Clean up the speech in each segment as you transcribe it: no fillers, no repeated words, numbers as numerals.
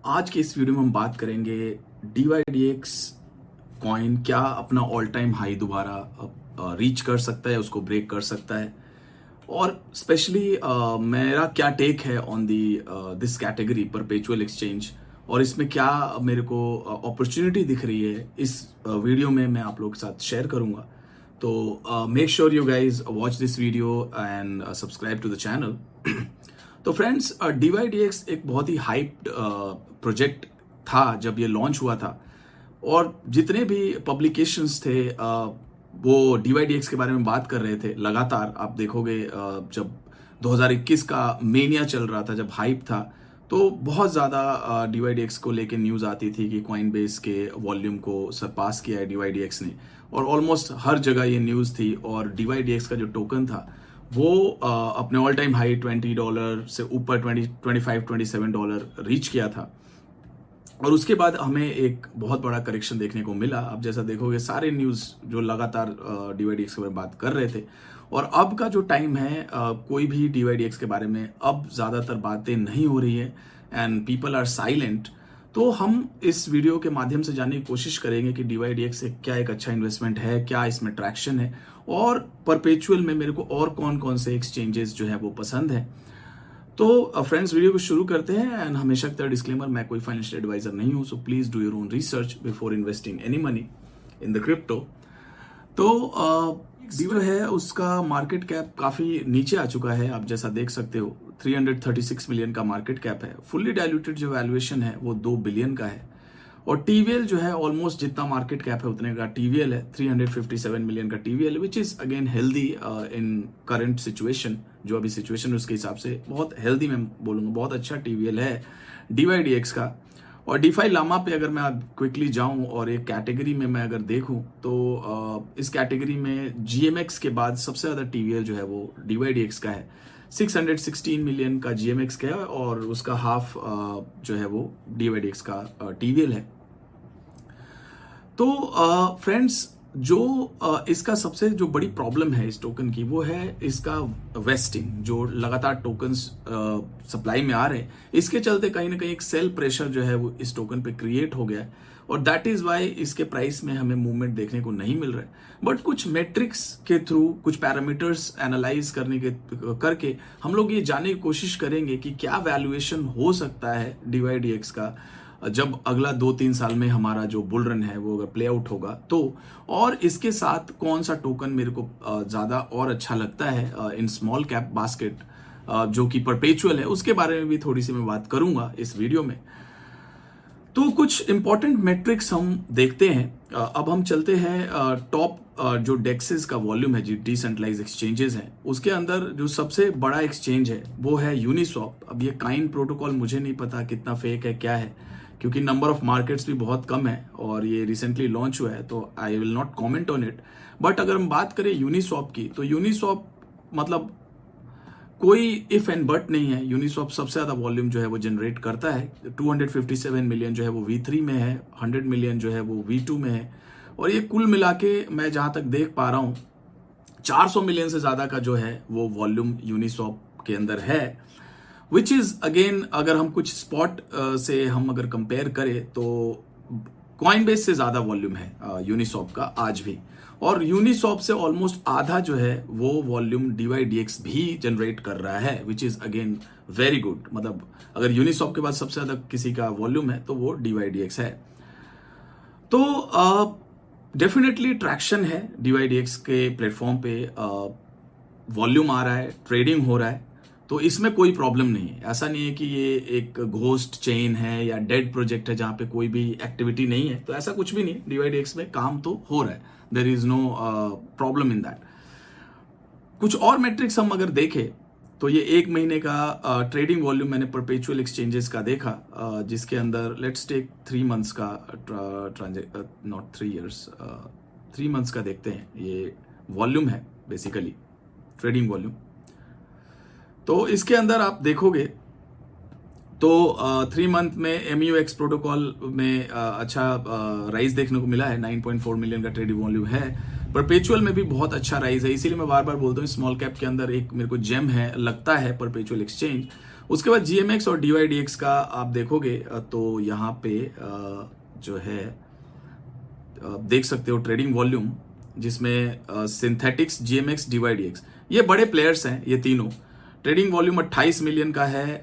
आज के इस वीडियो में हम बात करेंगे DYDX कॉइन क्या अपना ऑल टाइम हाई दोबारा रीच कर सकता है, उसको ब्रेक कर सकता है, और स्पेशली मेरा क्या टेक है on the this category perpetual exchange, और इसमें क्या मेरे को अपॉर्चुनिटी दिख रही है इस वीडियो में मैं आप लोग के साथ शेयर करूंगा। तो make sure you guys watch this video and subscribe to the channel. तो फ्रेंड्स, DYDX एक बहुत ही हाइप्ड प्रोजेक्ट था जब ये लॉन्च हुआ था, और जितने भी पब्लिकेशंस थे वो DYDX के बारे में बात कर रहे थे लगातार। आप देखोगे जब 2021 का मेनिया चल रहा था, जब हाइप था, तो बहुत ज़्यादा DYDX को लेके न्यूज़ आती थी कि कॉइनबेस के वॉल्यूम को सरपास किया है DYDX ने, और ऑलमोस्ट हर जगह ये न्यूज़ थी। और DYDX का जो टोकन था वो अपने ऑल टाइम हाई $20 से ऊपर $25-27 रीच किया था, और उसके बाद हमें एक बहुत बड़ा करेक्शन देखने को मिला। अब जैसा देखोगे सारे न्यूज़ जो लगातार DYDX के बारे में बात कर रहे थे, और अब का जो टाइम है कोई भी DYDX के बारे में अब ज़्यादातर बातें नहीं हो रही है एंड पीपल आर साइलेंट। तो हम इस वीडियो के माध्यम से जानने की कोशिश करेंगे कि DYDX क्या एक अच्छा इन्वेस्टमेंट है, क्या इसमें ट्रैक्शन है, और परपेचुअल में मेरे को और कौन कौन से एक्सचेंजेस जो है वो पसंद है। तो फ्रेंड्स, वीडियो को शुरू करते हैं। एंड हमेशा की तरह डिस्क्लेमर, मैं कोई फाइनेंशियल एडवाइजर नहीं हूं, so please do your own research before investing any money in the crypto. तो जो है उसका मार्केट कैप काफी नीचे आ चुका है, आप जैसा देख सकते हो 336 मिलियन का मार्केट कैप है। फुल्ली डायल्यूटेड जो वैल्यूएशन है वो 2 बिलियन का है, और TVL जो है ऑलमोस्ट जितना मार्केट कैप है उतने का TVL है, 357 मिलियन का TVL, which is again healthy in current situation. जो अभी सिचुएशन है उसके हिसाब से बहुत हेल्दी, मैं बोलूंगा बहुत अच्छा TVL है DYDX का। और DeFi लामा पे अगर मैं क्विकली जाऊं और एक कैटेगरी में मैं अगर देखूं तो इस कैटेगरी में GMX के बाद सबसे ज्यादा TVL जो है वो DYDX का है। 616 मिलियन का GMX का है, और उसका हाफ जो है वो DYDX का TVL है। तो फ्रेंड्स, जो इसका सबसे जो बड़ी प्रॉब्लम है इस टोकन की, वो है इसका वेस्टिंग। जो लगातार टोकन्स सप्लाई में आ रहे हैं, इसके चलते कहीं ना कहीं एक सेल प्रेशर जो है वो इस टोकन पे क्रिएट हो गया है, और दैट इज वाई इसके प्राइस में हमें मूवमेंट देखने को नहीं मिल रहा है। बट कुछ मेट्रिक्स के थ्रू, कुछ पैरामीटर्स एनालाइज करके हम लोग ये जानने की कोशिश करेंगे कि क्या वैल्यूएशन हो सकता है DYDX का जब अगला 2-3 साल में हमारा जो बुल रन है वो अगर प्ले आउट होगा तो, और इसके साथ कौन सा टोकन मेरे को ज्यादा और अच्छा लगता है इन स्मॉल कैप बास्केट जो कि परपेचुअल है, उसके बारे में भी थोड़ी सी मैं बात करूंगा इस वीडियो में। तो कुछ इंपॉर्टेंट मेट्रिक्स हम देखते हैं। अब हम चलते हैं टॉप जो डेक्सेस का वॉल्यूम है, जो डिसेंट्रलाइज एक्सचेंजेस हैं, उसके अंदर जो सबसे बड़ा एक्सचेंज है वो है यूनिस्वैप। अब ये काइन प्रोटोकॉल मुझे नहीं पता कितना फेक है, क्या है, क्योंकि नंबर ऑफ मार्केट्स भी बहुत कम है और ये रिसेंटली लॉन्च हुआ है, तो I will not comment on it. But अगर हम बात करें यूनिस्वैप की, तो यूनिस्वैप मतलब कोई इफ एंड बट नहीं है। यूनिस्वैप सबसे ज्यादा वॉल्यूम जो है वो जनरेट करता है। 257 मिलियन जो है वो V3 में है, 100 मिलियन जो है वो V2 में है, और ये कुल मिला के मैं जहां तक देख पा रहा हूं 400 मिलियन से ज्यादा का जो है वो वॉल्यूम यूनिस्वैप के अंदर है, विच इज अगेन अगर हम कुछ स्पॉट से हम अगर कंपेयर करें तो कॉइनबेस से ज्यादा वॉल्यूम है यूनिस्वैप का आज भी, और यूनिस्वैप से ऑलमोस्ट आधा जो है वो वॉल्यूम DYDX भी जनरेट कर रहा है, which is again very good. मतलब अगर यूनिस्वैप के बाद सबसे ज्यादा किसी का वॉल्यूम है तो वो DYDX है। तो डेफिनेटली ट्रैक्शन है DYDX के प्लेटफॉर्म पे, वॉल्यूम आ रहा है, ट्रेडिंग हो रहा है, तो इसमें कोई प्रॉब्लम नहीं है। ऐसा नहीं है कि ये एक घोस्ट चेन है या डेड प्रोजेक्ट है जहां पे कोई भी एक्टिविटी नहीं है, तो ऐसा कुछ भी नहीं है। DYDX में काम तो हो रहा है, there is no problem in that. कुछ और मैट्रिक्स हम अगर देखें तो ये एक महीने का ट्रेडिंग वॉल्यूम मैंने परपेचुअल एक्सचेंजेस का देखा, जिसके अंदर लेट्स टेक 3 मंथ्स का, नॉट 3 इयर्स, 3 मंथ्स का देखते हैं। ये वॉल्यूम है बेसिकली, ट्रेडिंग वॉल्यूम। तो इसके अंदर आप देखोगे तो 3 मंथ में MUX प्रोटोकॉल में अच्छा राइज देखने को मिला है। 9.4 मिलियन का ट्रेडिंग वॉल्यूम है। परपेचुअल में भी बहुत अच्छा राइज है, इसीलिए मैं बार बार बोलता हूँ स्मॉल कैप के अंदर एक मेरे को जेम है लगता है परपेचुअल एक्सचेंज। उसके बाद जीएमएक्स और डीवाईडीएक्स का आप देखोगे तो यहाँ पे जो है देख सकते हो ट्रेडिंग वॉल्यूम, जिसमें सिंथेटिक्स, जीएमएक्स, डीवाईडीएक्स ये बड़े प्लेयर्स हैं। ये तीनों ट्रेडिंग वॉल्यूम 28 मिलियन का है।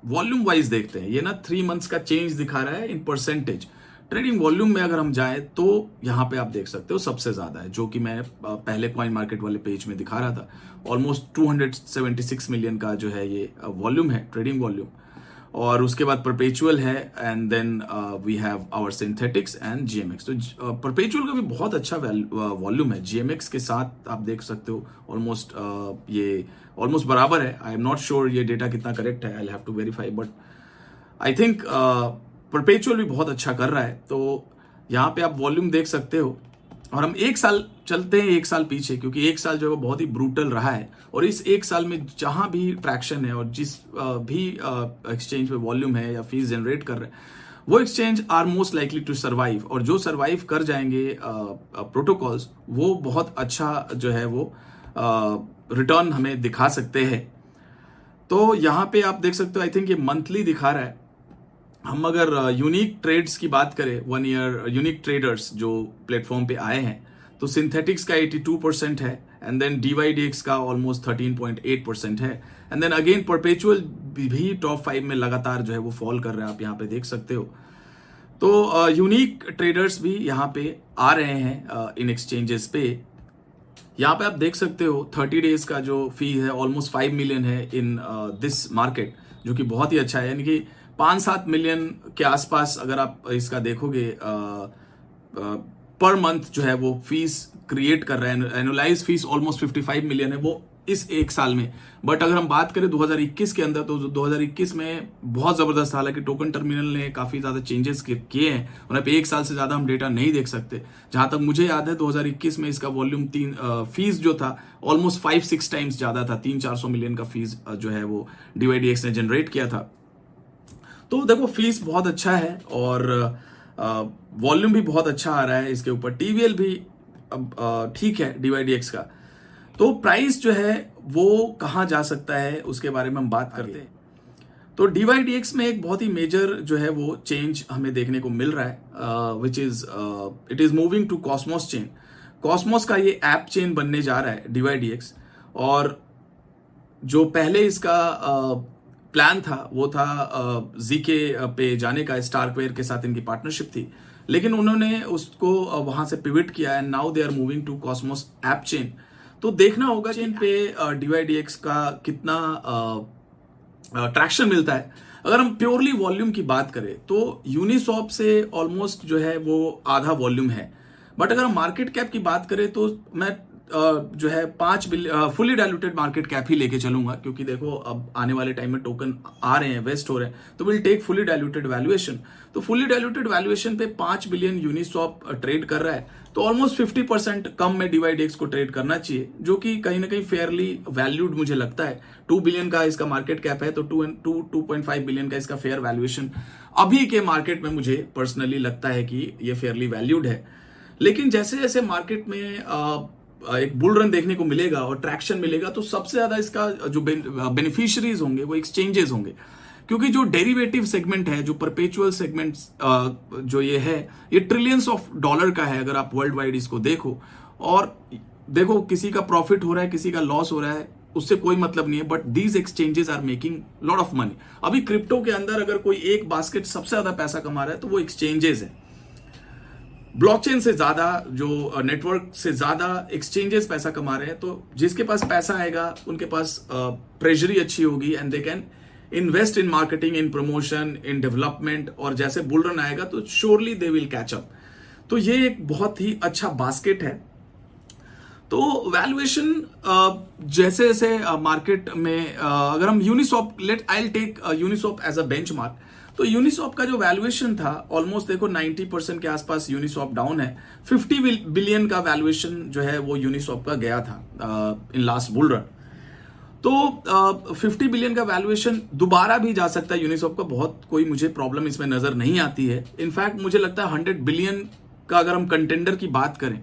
वॉल्यूम वाइज देखते हैं, ये ना 3 मंथ्स का चेंज दिखा रहा है इन परसेंटेज। ट्रेडिंग वॉल्यूम में अगर हम जाएं तो यहाँ पे आप देख सकते हो सबसे ज्यादा है, जो कि मैं पहले कॉइन मार्केट वाले पेज में दिखा रहा था। ऑलमोस्ट 276 मिलियन का जो है ये वॉल्यूम है, ट्रेडिंग वॉल्यूम। और उसके बाद परपेचुअल है, and then we have our synthetics and GMX. तो परपेचुअल का भी बहुत अच्छा वॉल्यूम है। जीएमएक्स के साथ आप देख सकते हो ऑलमोस्ट ये ऑलमोस्ट बराबर है। आई एम नॉट श्योर ये डेटा कितना करेक्ट है, I have to verify, but I think perpetual भी बहुत अच्छा कर रहा है। तो यहाँ पे आप वॉल्यूम देख सकते हो। और हम 1 साल चलते हैं, 1 साल पीछे, क्योंकि 1 साल जो है वो बहुत ही ब्रूटल रहा है। और इस 1 साल में जहां भी ट्रैक्शन है और जिस भी एक्सचेंज पे वॉल्यूम है या फीस जनरेट कर रहे हैं, वो exchange are most likely to survive. और जो सर्वाइव कर जाएंगे प्रोटोकॉल्स, वो बहुत अच्छा जो है वो रिटर्न हमें दिखा सकते हैं। तो यहाँ पे आप देख सकते हो, आई थिंक ये मंथली दिखा रहा है। हम अगर यूनिक ट्रेड्स की बात करें, 1 ईयर यूनिक ट्रेडर्स जो प्लेटफॉर्म पे आए हैं, तो सिंथेटिक्स का 82% है, एंड देन डीवाईडीएक्स का ऑलमोस्ट 13.8% है, एंड देन अगेन परपेचुअल भी टॉप 5 में लगातार जो है वो फॉल कर रहा है, आप यहाँ पे देख सकते हो। तो यूनिक ट्रेडर्स भी यहाँ पे आ रहे हैं इन एक्सचेंजेस पे। यहाँ पे आप देख सकते हो 30 डेज का जो फी है ऑलमोस्ट 5 मिलियन है इन दिस मार्केट, जो कि बहुत ही अच्छा है। यानी कि 5-7 मिलियन के आसपास अगर आप इसका देखोगे पर मंथ जो है वो फीस क्रिएट कर रहा है। एनुअलाइज फीस ऑलमोस्ट 55 मिलियन है वो इस 1 साल में। बट अगर हम बात करें 2021 के अंदर, तो 2021 में बहुत जबरदस्त, हालांकि टोकन टर्मिनल ने काफी ज्यादा चेंजेस किए हैं, उन्हें पे 1 साल से ज्यादा हम डेटा नहीं देख सकते। जहां तक मुझे याद है 2021 में इसका वॉल्यूम फीस जो था ऑलमोस्ट 5-6 टाइम्स ज्यादा था। 300-400 मिलियन का फीस जो है वो डीवाईडीएक्स ने जनरेट किया था। तो देखो फीस बहुत अच्छा है और वॉल्यूम भी बहुत अच्छा आ रहा है इसके ऊपर। टीवीएल भी ठीक है डीवाईडीएक्स का। तो प्राइस जो है वो कहां जा सकता है उसके बारे में हम बात करते हैं। तो डीवाईडीएक्स में एक बहुत ही मेजर जो है वो चेंज हमें देखने को मिल रहा है, which is it is moving to cosmos chain. Cosmos का ये ऐप चेन बनने जा रहा है डीवाईडीएक्स। और जो पहले इसका प्लान था वो था जीके पे जाने का, स्टारकवेयर के साथ इनकी पार्टनरशिप थी, लेकिन उन्होंने उसको वहां से पिविट किया है। Now they are moving to cosmos app chain. तो देखना होगा चेन पे डीवाईडीएक्स का कितना ट्रैक्शन मिलता है। अगर हम प्योरली वॉल्यूम की बात करें तो यूनिसॉप से ऑलमोस्ट जो है वो आधा वॉल्यूम है। बट अगर हम मार्केट कैप की बात करें तो मैं जो है 5 billion fully diluted market cap ही लेके चलूंगा, क्योंकि देखो अब आने वाले टाइम में टोकन आ रहे हैं, वेस्ट हो रहे हैं, तो will take fully diluted valuation. तो फुली डायलूटेड वैल्यूएशन पे 5 बिलियन यूनिसॉप ट्रेड कर रहा है, तो ऑलमोस्ट 50% कम में डीवाईडीएक्स को ट्रेड करना चाहिए, जो कि कहीं ना कहीं फेयरली वैल्यूड मुझे लगता है। 2 बिलियन का इसका मार्केट कैप है, तो 2.5 बिलियन का इसका फेयर वैल्यूएशन अभी के मार्केट में मुझे पर्सनली लगता है कि ये फेयरली वैल्यूड है। लेकिन जैसे जैसे मार्केट में एक बुल रन देखने को मिलेगा और ट्रैक्शन मिलेगा, तो सबसे ज्यादा इसका जो बेनिफिशियरीज होंगे वो एक्सचेंजेस होंगे, क्योंकि जो डेरिवेटिव सेगमेंट है, जो परपेचुअल सेगमेंट जो ये है, ये ट्रिलियंस ऑफ डॉलर का है अगर आप वर्ल्ड वाइड इसको देखो। और देखो किसी का प्रॉफिट हो रहा है, किसी का लॉस हो रहा है, उससे कोई मतलब नहीं है, but these exchanges are making lot of money. अभी क्रिप्टो के अंदर अगर कोई एक बास्केट सबसे ज्यादा पैसा कमा रहा है तो वो एक्सचेंजेस है। ब्लॉकचेन से ज्यादा, जो नेटवर्क से ज्यादा एक्सचेंजेस पैसा कमा रहे हैं। तो जिसके पास पैसा आएगा उनके पास ट्रेजरी अच्छी होगी, and they can invest in marketing, in promotion, in development, और जैसे बुल रन आएगा तो surely they will catch up. तो ये एक बहुत ही अच्छा बास्केट है। तो वैल्यूएशन जैसे जैसे मार्केट में अगर हम Uniswap I take Uniswap as a benchmark, तो यूनिसॉप का जो वैल्यूएशन था ऑलमोस्ट देखो 90% के आसपास यूनिसॉप डाउन है। 50 बिलियन का वैल्यूएशन जो है वो यूनिसॉप का गया था इन लास्ट बुल रन। तो 50 बिलियन का वैल्यूएशन दोबारा भी जा सकता है यूनिसॉप का, बहुत कोई मुझे प्रॉब्लम इसमें नजर नहीं आती है। इनफैक्ट मुझे लगता है 100 बिलियन का अगर हम कंटेंडर की बात करें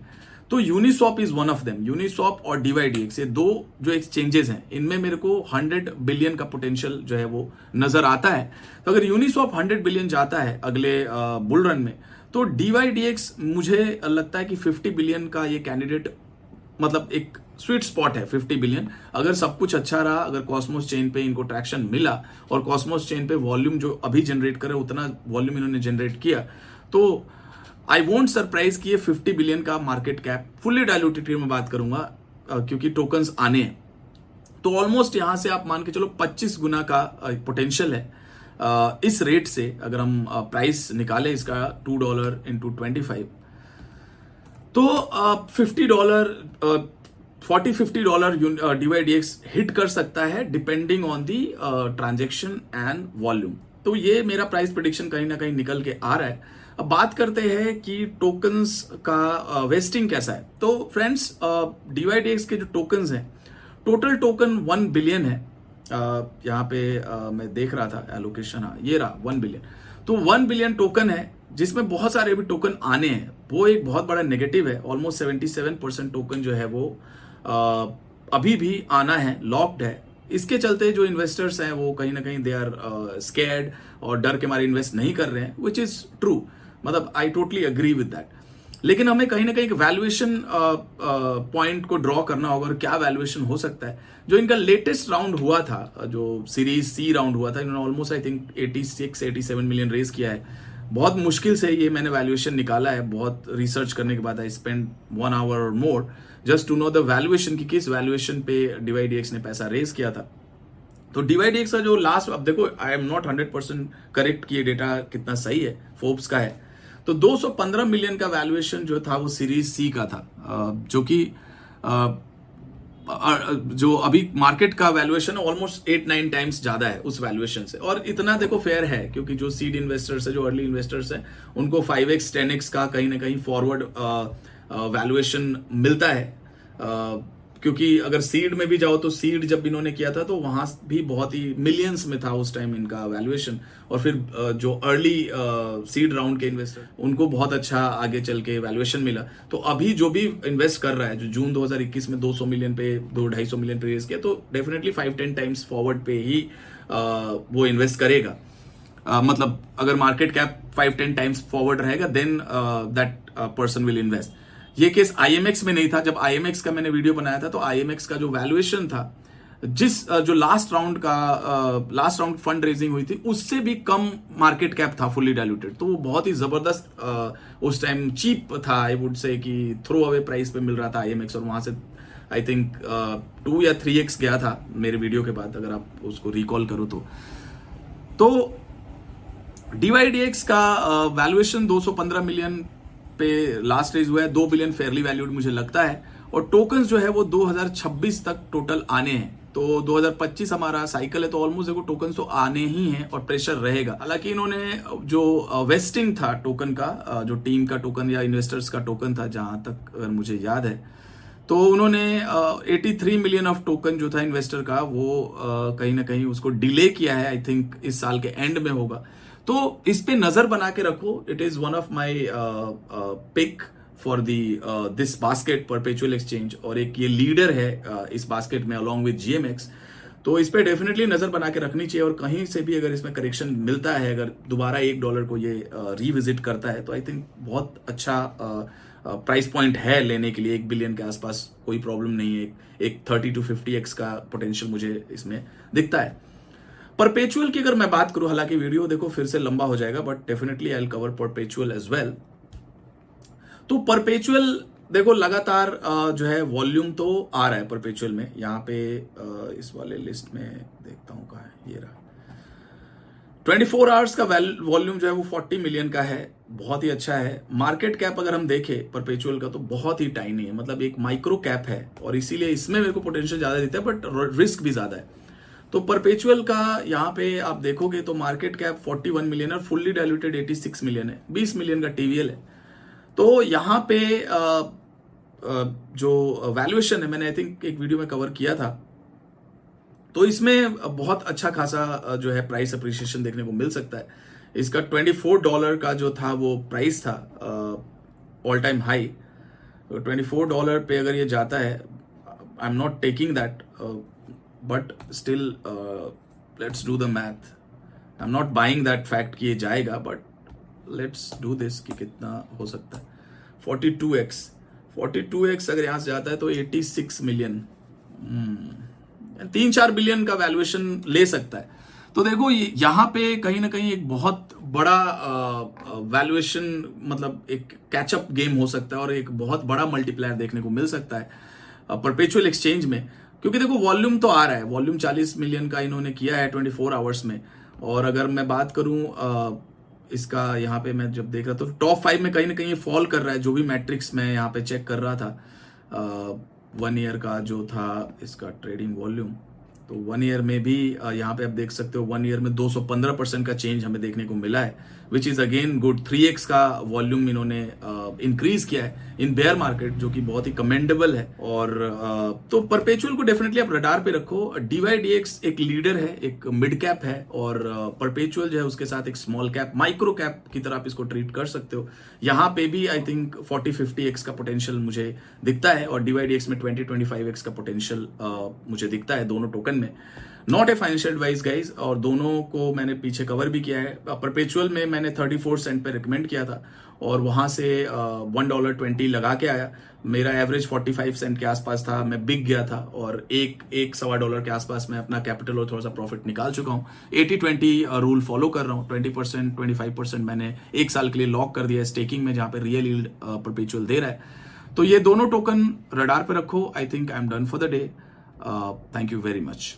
तो Uniswap is one of them. Uniswap और DYDX, ये दो जो एक्सचेंजेस हैं, इनमें मेरे को 100 बिलियन का पोटेंशियल जो है वो नजर आता है। तो अगर यूनिस्वॉप 100 बिलियन जाता है अगले बुल रन में, तो DYDX मुझे लगता है कि 50 बिलियन का ये कैंडिडेट, मतलब एक स्वीट स्पॉट है 50 बिलियन। अगर सब कुछ अच्छा रहा, अगर कॉस्मोस चेन पे इनको ट्रैक्शन मिला और कॉस्मोस चेन पे वॉल्यूम जो अभी जनरेट करे उतना वॉल्यूम इन्होंने जनरेट किया, तो आई वोंट सरप्राइज कि ये 50 बिलियन का मार्केट कैप फुल्ली डायलूटेड में बात करूंगा, क्योंकि टोकन्स आने हैं। तो ऑलमोस्ट यहां से आप मान के चलो 25 गुना का पोटेंशियल है इस रेट से। अगर हम प्राइस निकाले इसका $2 इंटू 25, तो $50 $40-50 DYDX हिट कर सकता है depending on the transaction and volume. तो ये मेरा प्राइस प्रेडिक्शन कहीं ना कहीं निकल के आ रहा है। अब बात करते हैं कि टोकन्स का वेस्टिंग कैसा है। तो फ्रेंड्स, DYDX के जो टोकन्स हैं, टोटल टोकन 1 बिलियन है। यहाँ पे मैं देख रहा था एलोकेशन, हाँ ये रहा 1 बिलियन। तो 1 बिलियन टोकन है जिसमें बहुत सारे भी टोकन आने हैं, वो एक बहुत बड़ा नेगेटिव है। ऑलमोस्ट 77% टोकन जो है वो अभी भी आना है, लॉक्ड है। इसके चलते जो इन्वेस्टर्स हैं वो कहीं ना कहीं दे आर स्कैर्ड और डर के मारे इन्वेस्ट नहीं कर रहे हैं, विच इज ट्रू। मतलब I totally agree with that. लेकिन हमें कहीं ना कहीं एक वैल्यूएशन पॉइंट को ड्रॉ करना होगा, और क्या वैल्यूएशन हो सकता है। जो इनका लेटेस्ट राउंड हुआ था, जो सीरीज सी राउंड हुआ था, इन्होंने almost I think 86-87 million raise किया है। बहुत मुश्किल से ये मैंने वैल्यूएशन निकाला है, बहुत रिसर्च करने के बाद। आई स्पेंड 1 आवर और more just to know the valuation की किस वैल्यूएशन पे DYDX ने पैसा रेज किया था। तो DYDX का जो लास्ट, अब देखो आई एम नॉट 100% करेक्ट कि ये डेटा कितना सही है, फोर्ब्स का है। तो 215 मिलियन का वैल्यूएशन जो था वो सीरीज सी का था, जो कि जो अभी मार्केट का वैल्यूएशन ऑलमोस्ट 8-9 टाइम्स ज्यादा है उस वैल्यूएशन से। और इतना देखो फेयर है, क्योंकि जो सीड इन्वेस्टर्स है, जो अर्ली इन्वेस्टर्स है, उनको 5x 10x का कहीं ना कहीं फॉरवर्ड वैल्यूएशन मिलता है। क्योंकि अगर सीड में भी जाओ तो सीड जब इन्होंने किया था तो वहां भी बहुत ही मिलियंस में था उस टाइम इनका वैल्यूएशन। और फिर जो अर्ली सीड राउंड के इन्वेस्टर, उनको बहुत अच्छा आगे चल के वैल्यूएशन मिला। तो अभी जो भी इन्वेस्ट कर रहा है, जो जून 2021 में 200 मिलियन पे 200-250 मिलियन पे रेज किया, तो डेफिनेटली 5-10 टाइम्स फॉरवर्ड पे ही वो इन्वेस्ट करेगा। मतलब अगर मार्केट कैप 5-10 टाइम्स फॉरवर्ड रहेगा, then that person will invest. ये केस IMX में नहीं था। जब IMX का मैंने वीडियो बनाया था, तो IMX का जो वैल्यूएशन था, जो लास्ट राउंड फंड रेजिंग हुई थी, उससे भी कम मार्केट कैप था फुल्ली डायलूटेड। तो वो बहुत ही जबरदस्त उस टाइम चीप था, आई वुड से कि थ्रो अवे प्राइस पे मिल रहा था IMX। और वहां से आई थिंक 2 या 3x गया था मेरे वीडियो के बाद, अगर आप उसको रिकॉल करो तो DYDX का वैल्यूएशन 215 मिलियन पे लास्ट रेज हुआ है। 2 बिलियन फेयरली वैल्यूड मुझे लगता है। और टोकन्स जो है वो 2026 तक टोटल आने हैं। तो 2025 हमारा साइकिल है, तो ऑलमोस्ट देखो टोकन्स तो आने ही हैं और प्रेशर रहेगा। हालांकि इन्होंने जो वेस्टिंग था टोकन का, जो टीम का टोकन या इन्वेस्टर्स का टोकन था, जहां तक अगर मुझे याद है, तो उन्होंने 83 मिलियन ऑफ टोकन जो था इन्वेस्टर का, वो कहीं ना कहीं उसको डिले किया है। आई थिंक इस साल के एंड में होगा। तो इस पे नजर बना के रखो। It is one of my pick for this basket perpetual exchange, और एक ये लीडर है इस बास्केट में अलॉन्ग विद GMX। तो इस पे डेफिनेटली नजर बना के रखनी चाहिए। और कहीं से भी अगर इसमें करेक्शन मिलता है, अगर दोबारा $1 को ये रिविजिट करता है, तो आई थिंक बहुत अच्छा प्राइस पॉइंट है लेने के लिए। 1 बिलियन के आसपास कोई प्रॉब्लम नहीं है। एक 30-50x का पोटेंशियल मुझे इसमें दिखता है। परपेचुअल की अगर मैं बात करूं, हालांकि वीडियो देखो फिर से लंबा हो जाएगा, but definitely I will cover perpetual as well. तो परपेचुअल देखो लगातार जो है वॉल्यूम तो आ रहा है परपेचुअल में। यहाँ पे इस वाले लिस्ट में देखता हूं कहाँ है, ये रहा। 24 आवर्स का वॉल्यूम जो है वो 40 मिलियन का है, बहुत ही अच्छा है। मार्केट कैप अगर हम देखें परपेचुअल का, तो बहुत ही टाइनी है, मतलब एक माइक्रो कैप है। और इसीलिए इसमें मेरे को पोटेंशियल ज्यादा देता है, बट रिस्क भी ज्यादा है। तो परपेचुअल का यहाँ पे आप देखोगे तो मार्केट कैप 41 मिलियन और फुल्ली डायलूटेड 86 मिलियन है। 20 मिलियन का TVL है। तो यहाँ पे जो वैल्यूएशन है, मैंने आई थिंक एक वीडियो में कवर किया था, तो इसमें बहुत अच्छा खासा जो है प्राइस अप्रिसिएशन देखने को मिल सकता है। इसका $24 का जो था वो प्राइस था ऑल टाइम हाई, $24 पे अगर ये जाता है, I am not taking that, but still let's do the math. I am not buying that fact कि ये जाएगा, बट लेट्स डू दिस कि कितना हो सकता है. 42x अगर यहां से जाता है तो 86 मिलियन, 3-4 बिलियन का वैल्यूएशन ले सकता है. तो देखो यहां पे कहीं ना कहीं एक बहुत बड़ा वैल्यूएशन, मतलब एक कैचअप गेम हो सकता है और एक बहुत बड़ा मल्टीप्लायर देखने को मिल सकता है परपेचुअल एक्सचेंज में. क्योंकि देखो वॉल्यूम तो आ रहा है, वॉल्यूम 40 मिलियन का इन्होंने किया है 24 आवर्स में. और अगर मैं बात करूं इसका, यहाँ पे मैं जब देख रहा था तो टॉप 5 में कहीं ना कहीं फॉल कर रहा है. जो भी मैट्रिक्स मैं यहाँ पे चेक कर रहा था 1 ईयर का जो था इसका ट्रेडिंग वॉल्यूम, तो 1 ईयर में भी यहाँ पे आप देख सकते हो 1 ईयर में 215% का चेंज हमें देखने को मिला है, which is again good. 3x का वॉल्यूम इन्होंने इंक्रीज किया है इन बेयर मार्केट, जो कि बहुत ही कमेंडेबल है. और तो परपेचुअल को डेफिनेटली आप रडार पे रखो. DYDX एक लीडर है, एक मिड कैप है, और परपेचुअल जो है उसके साथ एक स्मॉल कैप, माइक्रो कैप की तरह आप इसको ट्रीट कर सकते हो. यहाँ पे भी आई थिंक 40-50x का पोटेंशियल मुझे दिखता है, और DYDX में 20-25x का पोटेंशियल मुझे दिखता है दोनों टोकन में. Not a financial advice guys, और दोनों को मैंने पीछे कवर भी किया है. परपेचुअल में मैंने 34 सेंट पे रिकमेंड किया था, और वहां से $1.20 लगा के आया. मेरा एवरेज 45 सेंट के आसपास था, मैं बिक गया था, और एक $1.25 के आसपास मैं अपना कैपिटल और थोड़ा सा प्रॉफिट निकाल चुका हूँ. 80-20 रूल फॉलो कर रहा हूँ. 20% 25% मैंने 1 साल के लिए लॉक कर दिया है स्टेकिंग में, जहां पे रियल यील्ड परपेचुअल दे रहा है. तो ये दोनों टोकन रडार पे रखो. I think I am done for the day. Thank you very much.